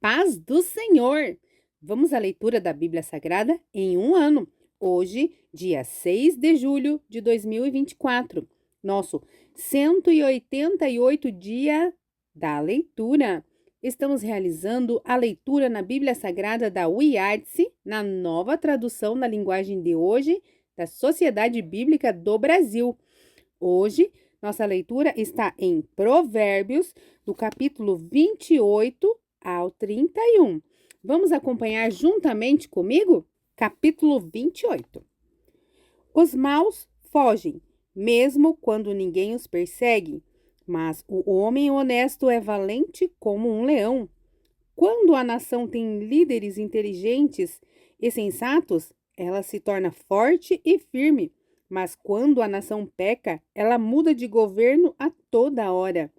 paz do Senhor! Vamos à leitura da Bíblia Sagrada em um ano. Hoje, dia 6 de julho de 2024, nosso 188 dia da leitura. Estamos realizando a leitura na Bíblia Sagrada da UiArtse, na nova tradução na linguagem de hoje da Sociedade Bíblica do Brasil. Hoje, nossa leitura está em Provérbios, do capítulo 28 ao 31. Vamos acompanhar juntamente comigo? Capítulo 28. Os maus fogem, mesmo quando ninguém os persegue, mas o homem honesto é valente como um leão. Quando a nação tem líderes inteligentes e sensatos, ela se torna forte e firme. Mas quando a nação peca, ela muda de governo a toda hora.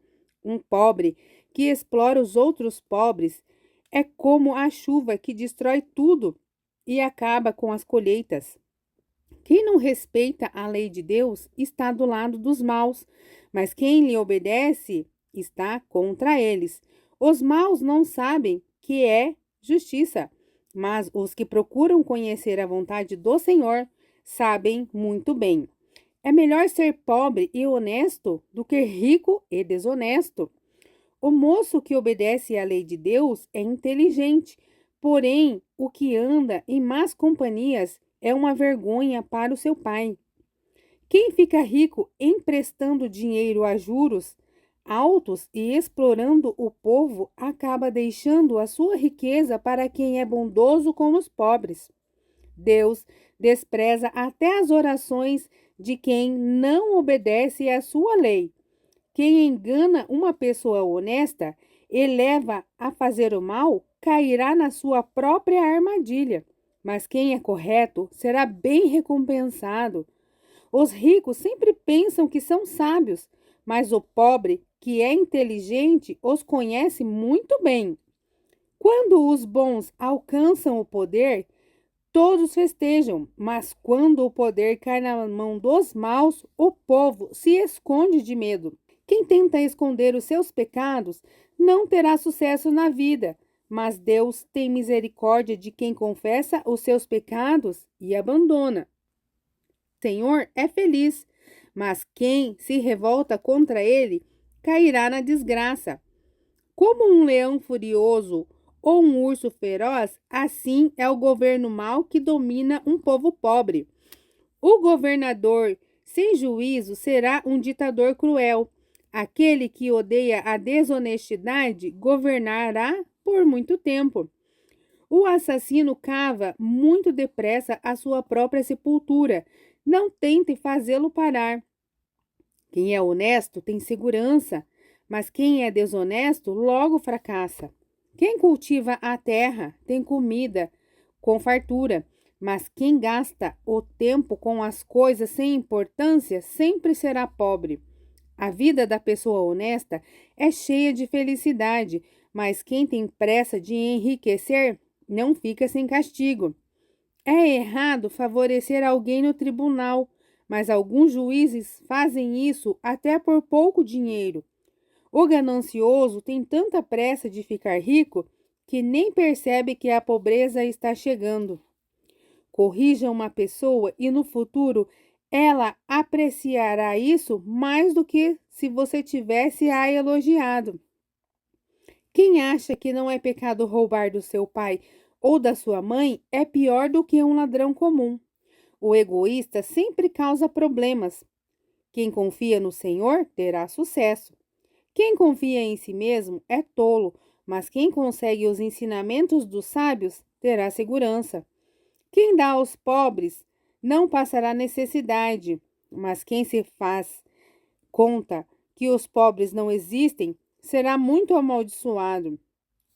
Um pobre que explora os outros pobres é como a chuva que destrói tudo e acaba com as colheitas. Quem não respeita a lei de Deus está do lado dos maus, mas quem lhe obedece está contra eles. Os maus não sabem que é justiça, mas os que procuram conhecer a vontade do Senhor sabem muito bem. É melhor ser pobre e honesto do que rico e desonesto. O moço que obedece à lei de Deus é inteligente, porém o que anda em más companhias é uma vergonha para o seu pai. Quem fica rico emprestando dinheiro a juros altos e explorando o povo acaba deixando a sua riqueza para quem é bondoso com os pobres. Deus despreza até as orações de quem não obedece à sua lei. Quem engana uma pessoa honesta e leva a fazer o mal, cairá na sua própria armadilha. Mas quem é correto será bem recompensado. Os ricos sempre pensam que são sábios, mas o pobre, que é inteligente, os conhece muito bem. Quando os bons alcançam o poder, todos festejam, mas quando o poder cai na mão dos maus, o povo se esconde de medo. Quem tenta esconder os seus pecados não terá sucesso na vida, mas Deus tem misericórdia de quem confessa os seus pecados e abandona. O Senhor é feliz, mas quem se revolta contra ele cairá na desgraça. Como um leão furioso ou um urso feroz, assim é o governo mau que domina um povo pobre. O governador sem juízo será um ditador cruel. Aquele que odeia a desonestidade governará por muito tempo. O assassino cava muito depressa a sua própria sepultura. Não tente fazê-lo parar. Quem é honesto tem segurança, mas quem é desonesto logo fracassa. Quem cultiva a terra tem comida com fartura, mas quem gasta o tempo com as coisas sem importância sempre será pobre. A vida da pessoa honesta é cheia de felicidade, mas quem tem pressa de enriquecer não fica sem castigo. É errado favorecer alguém no tribunal, mas alguns juízes fazem isso até por pouco dinheiro. O ganancioso tem tanta pressa de ficar rico que nem percebe que a pobreza está chegando. Corrija uma pessoa e no futuro ela apreciará isso mais do que se você tivesse a elogiado. Quem acha que não é pecado roubar do seu pai ou da sua mãe é pior do que um ladrão comum. O egoísta sempre causa problemas. Quem confia no Senhor terá sucesso. Quem confia em si mesmo é tolo, mas quem consegue os ensinamentos dos sábios terá segurança. Quem dá aos pobres não passará necessidade, mas quem se faz conta que os pobres não existem será muito amaldiçoado.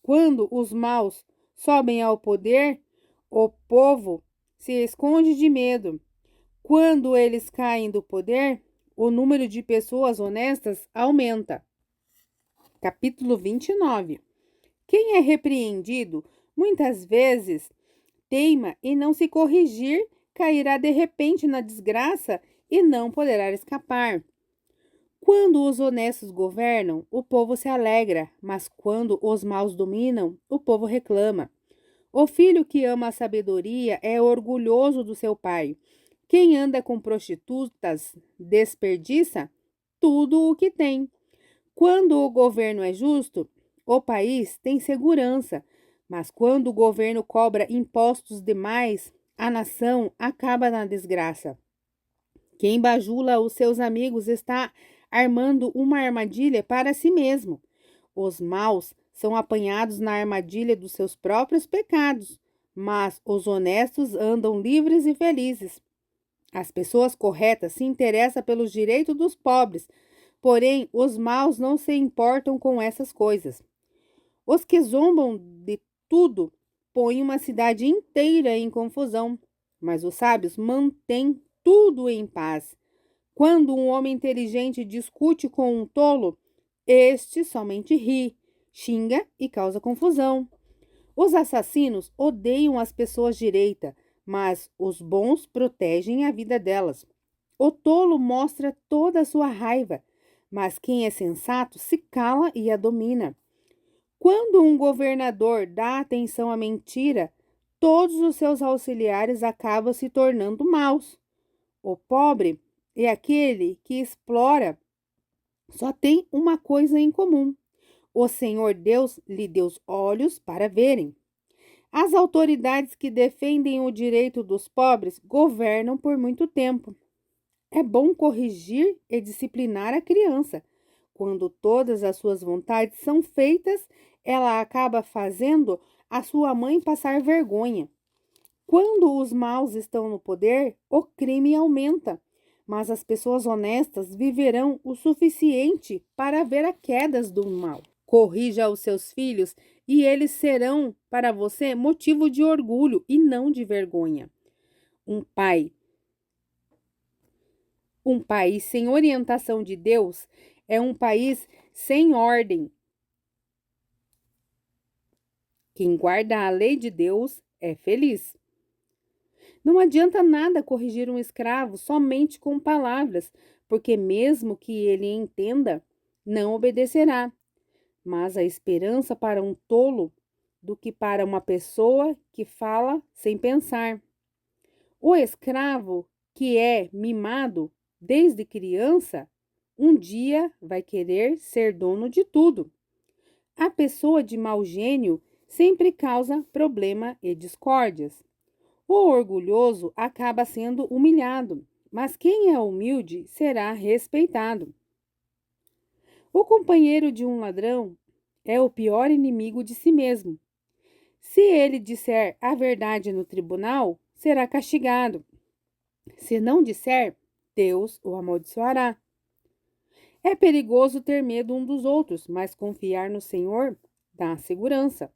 Quando os maus sobem ao poder, o povo se esconde de medo. Quando eles caem do poder, o número de pessoas honestas aumenta. Capítulo 29. Quem é repreendido, muitas vezes teima e não se corrigir, cairá de repente na desgraça e não poderá escapar. Quando os honestos governam, o povo se alegra, mas quando os maus dominam, o povo reclama. O filho que ama a sabedoria é orgulhoso do seu pai. Quem anda com prostitutas desperdiça tudo o que tem. Quando o governo é justo, o país tem segurança, mas quando o governo cobra impostos demais, a nação acaba na desgraça. Quem bajula os seus amigos está armando uma armadilha para si mesmo. Os maus são apanhados na armadilha dos seus próprios pecados, mas os honestos andam livres e felizes. As pessoas corretas se interessam pelos direitos dos pobres, porém os maus não se importam com essas coisas. Os que zombam de tudo põem uma cidade inteira em confusão, mas os sábios mantêm tudo em paz. Quando um homem inteligente discute com um tolo, este somente ri, xinga e causa confusão. Os assassinos odeiam as pessoas direitas, mas os bons protegem a vida delas. O tolo mostra toda a sua raiva, mas quem é sensato se cala e a domina. Quando um governador dá atenção à mentira, todos os seus auxiliares acabam se tornando maus. O pobre e aquele que explora só tem uma coisa em comum: o Senhor Deus lhe deu olhos para verem. As autoridades que defendem o direito dos pobres governam por muito tempo. É bom corrigir e disciplinar a criança. Quando todas as suas vontades são feitas, ela acaba fazendo a sua mãe passar vergonha. Quando os maus estão no poder, o crime aumenta, mas as pessoas honestas viverão o suficiente para ver a queda do mal. Corrija os seus filhos e eles serão para você motivo de orgulho e não de vergonha. Um país sem orientação de Deus é um país sem ordem. Quem guarda a lei de Deus é feliz. Não adianta nada corrigir um escravo somente com palavras, porque mesmo que ele entenda, não obedecerá. Mas a esperança para um tolo do que para uma pessoa que fala sem pensar. O escravo que é mimado desde criança, um dia vai querer ser dono de tudo. A pessoa de mau gênio sempre causa problema e discórdias. O orgulhoso acaba sendo humilhado, mas quem é humilde será respeitado. O companheiro de um ladrão é o pior inimigo de si mesmo. Se ele disser a verdade no tribunal, será castigado. Se não disser, Deus o amaldiçoará. É perigoso ter medo um dos outros, mas confiar no Senhor dá segurança.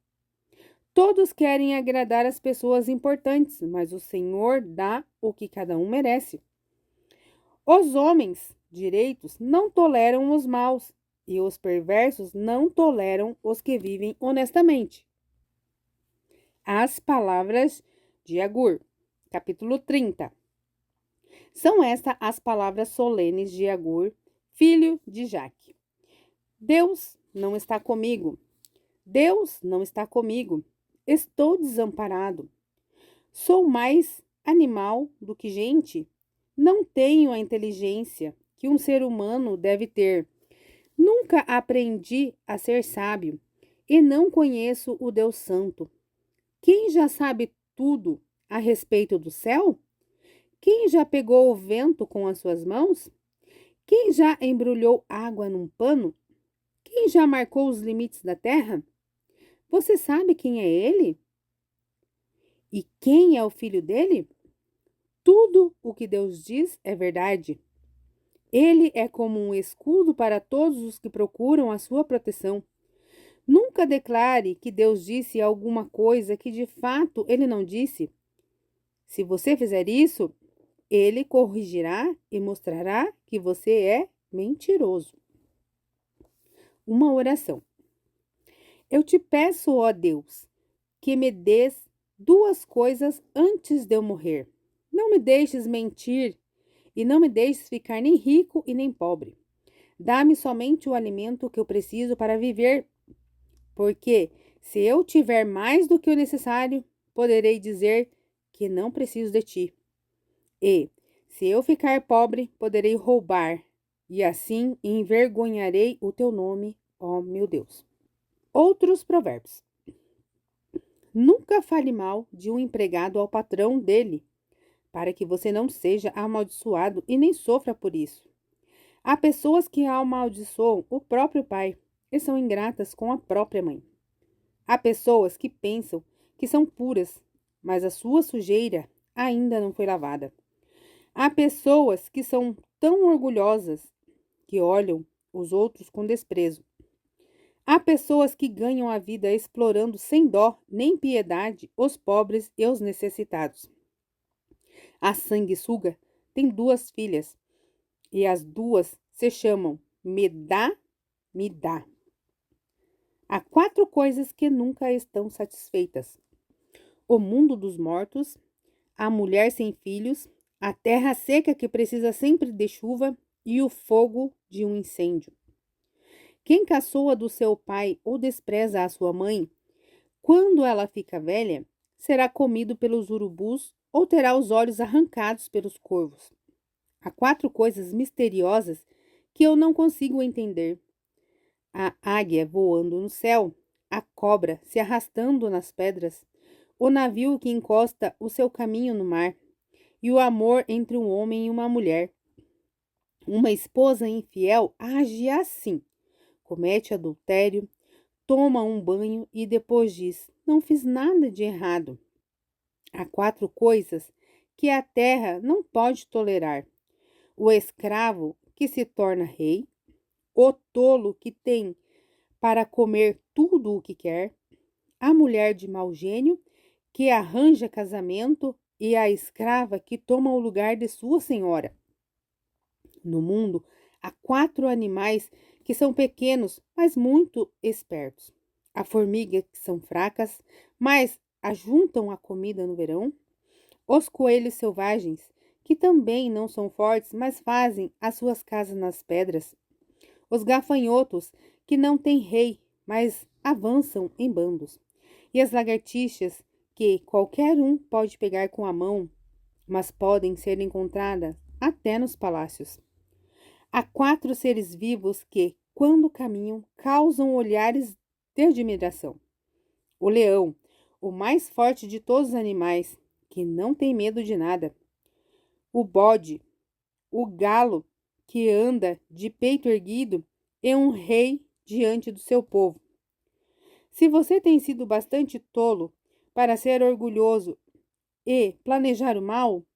Todos querem agradar as pessoas importantes, mas o Senhor dá o que cada um merece. Os homens direitos não toleram os maus, e os perversos não toleram os que vivem honestamente. As palavras de Agur, capítulo 30. São estas as palavras solenes de Agur, filho de Jaque. Deus não está comigo. Deus não está comigo. Estou desamparado. Sou mais animal do que gente. Não tenho a inteligência que um ser humano deve ter. Nunca aprendi a ser sábio e não conheço o Deus Santo. Quem já sabe tudo a respeito do céu? Quem já pegou o vento com as suas mãos? Quem já embrulhou água num pano? Quem já marcou os limites da terra? Você sabe quem é ele? E quem é o filho dele? Tudo o que Deus diz é verdade. Ele é como um escudo para todos os que procuram a sua proteção. Nunca declare que Deus disse alguma coisa que de fato ele não disse. Se você fizer isso, ele corrigirá e mostrará que você é mentiroso. Uma oração. Eu te peço, ó Deus, que me dês duas coisas antes de eu morrer. Não me deixes mentir e não me deixes ficar nem rico e nem pobre. Dá-me somente o alimento que eu preciso para viver, porque se eu tiver mais do que o necessário, poderei dizer que não preciso de ti. E, se eu ficar pobre, poderei roubar, e assim envergonharei o teu nome, ó meu Deus. Outros provérbios. Nunca fale mal de um empregado ao patrão dele, para que você não seja amaldiçoado e nem sofra por isso. Há pessoas que amaldiçoam o próprio pai e são ingratas com a própria mãe. Há pessoas que pensam que são puras, mas a sua sujeira ainda não foi lavada. Há pessoas que são tão orgulhosas que olham os outros com desprezo. Há pessoas que ganham a vida explorando sem dó nem piedade os pobres e os necessitados. A sanguessuga tem 2 filhas e as duas se chamam Me dá, me dá. Há 4 coisas que nunca estão satisfeitas: o mundo dos mortos, a mulher sem filhos, a terra seca que precisa sempre de chuva e o fogo de um incêndio. Quem caçoa do seu pai ou despreza a sua mãe, quando ela fica velha, será comido pelos urubus ou terá os olhos arrancados pelos corvos. Há 4 coisas misteriosas que eu não consigo entender: a águia voando no céu, a cobra se arrastando nas pedras, o navio que encosta o seu caminho no mar, e o amor entre um homem e uma mulher. Uma esposa infiel age assim: comete adultério, toma um banho e depois diz: não fiz nada de errado. Há 4 coisas que a terra não pode tolerar: o escravo que se torna rei, o tolo que tem para comer tudo o que quer, a mulher de mau gênio que arranja casamento e a escrava que toma o lugar de sua senhora. No mundo há 4 animais que são pequenos, mas muito espertos: a formiga que são fracas, mas ajuntam a comida no verão, os coelhos selvagens, que também não são fortes, mas fazem as suas casas nas pedras, os gafanhotos, que não têm rei, mas avançam em bandos, e as lagartixas, que qualquer um pode pegar com a mão, mas podem ser encontradas até nos palácios. Há 4 seres vivos que, quando caminham, causam olhares de admiração: o leão, o mais forte de todos os animais, que não tem medo de nada; o bode, o galo, que anda de peito erguido, é um rei diante do seu povo. Se você tem sido bastante tolo para ser orgulhoso e planejar o mal,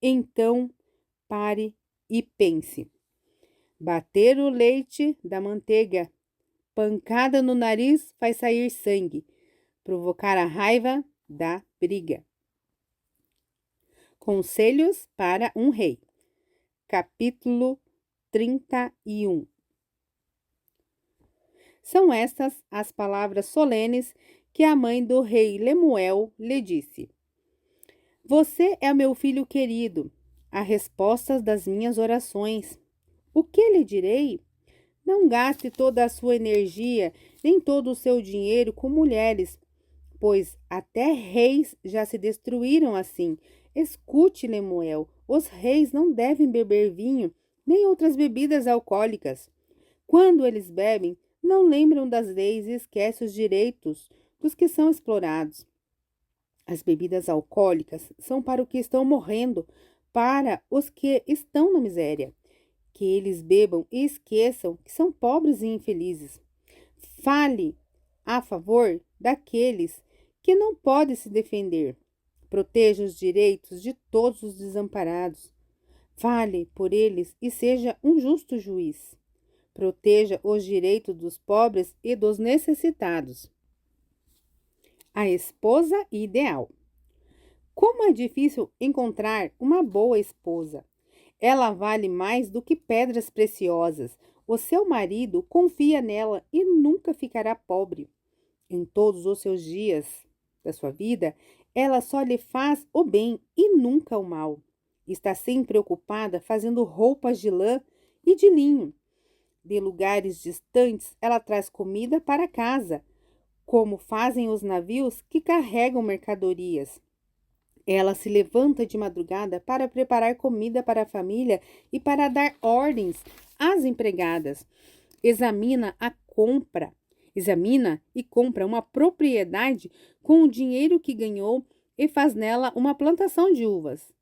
então pare e pense. Bater o leite da manteiga, pancada no nariz faz sair sangue, provocar a raiva dá briga. Conselhos para um rei. Capítulo 31. São estas as palavras solenes que a mãe do rei Lemuel lhe disse: Você é meu filho querido, a resposta das minhas orações. O que lhe direi? Não gaste toda a sua energia, nem todo o seu dinheiro com mulheres, pois até reis já se destruíram assim. Escute, Lemuel, os reis não devem beber vinho, nem outras bebidas alcoólicas. Quando eles bebem, não lembram das leis e esquecem os direitos dos que são explorados. As bebidas alcoólicas são para os que estão morrendo, para os que estão na miséria. Que eles bebam e esqueçam que são pobres e infelizes. Fale a favor daqueles que não podem se defender. Proteja os direitos de todos os desamparados. Fale por eles e seja um justo juiz. Proteja os direitos dos pobres e dos necessitados. A esposa ideal. Como é difícil encontrar uma boa esposa. Ela vale mais do que pedras preciosas. O seu marido confia nela e nunca ficará pobre. Em todos os seus dias da sua vida, ela só lhe faz o bem e nunca o mal. Está sempre ocupada fazendo roupas de lã e de linho. de lugares distantes, ela traz comida para casa, como fazem os navios que carregam mercadorias. Ela se levanta de madrugada para preparar comida para a família e para dar ordens às empregadas. Examina a compra. Examina e compra uma propriedade com o dinheiro que ganhou e faz nela uma plantação de uvas.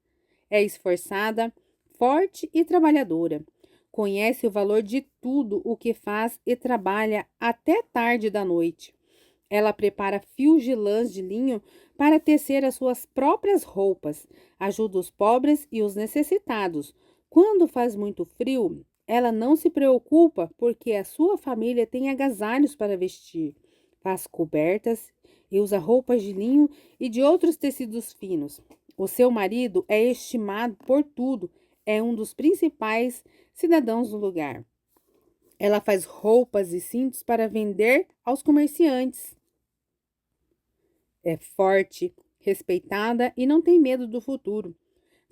É esforçada, forte e trabalhadora. Conhece o valor de tudo o que faz e trabalha até tarde da noite. Ela prepara fios de lãs de linho para tecer as suas próprias roupas, ajuda os pobres e os necessitados. Quando faz muito frio, ela não se preocupa porque a sua família tem agasalhos para vestir, faz cobertas e usa roupas de linho e de outros tecidos finos. O seu marido é estimado por tudo, é um dos principais cidadãos do lugar. Ela faz roupas e cintos para vender aos comerciantes. É forte, respeitada e não tem medo do futuro.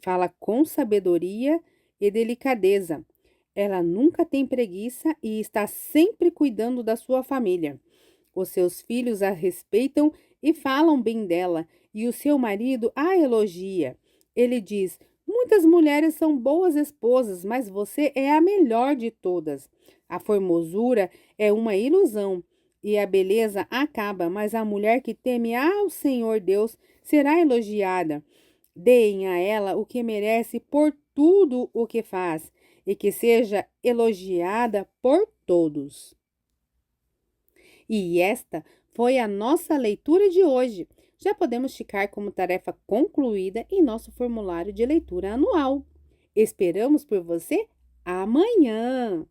Fala com sabedoria e delicadeza. Ela nunca tem preguiça e está sempre cuidando da sua família. Os seus filhos a respeitam e falam bem dela, e o seu marido a elogia. Ele diz: muitas mulheres são boas esposas, mas você é a melhor de todas. A formosura é uma ilusão e a beleza acaba, mas a mulher que teme ao Senhor Deus será elogiada. Deem a ela o que merece por tudo o que faz, e que seja elogiada por todos. E esta foi a nossa leitura de hoje. Já podemos ficar como tarefa concluída em nosso formulário de leitura anual. Esperamos por você amanhã!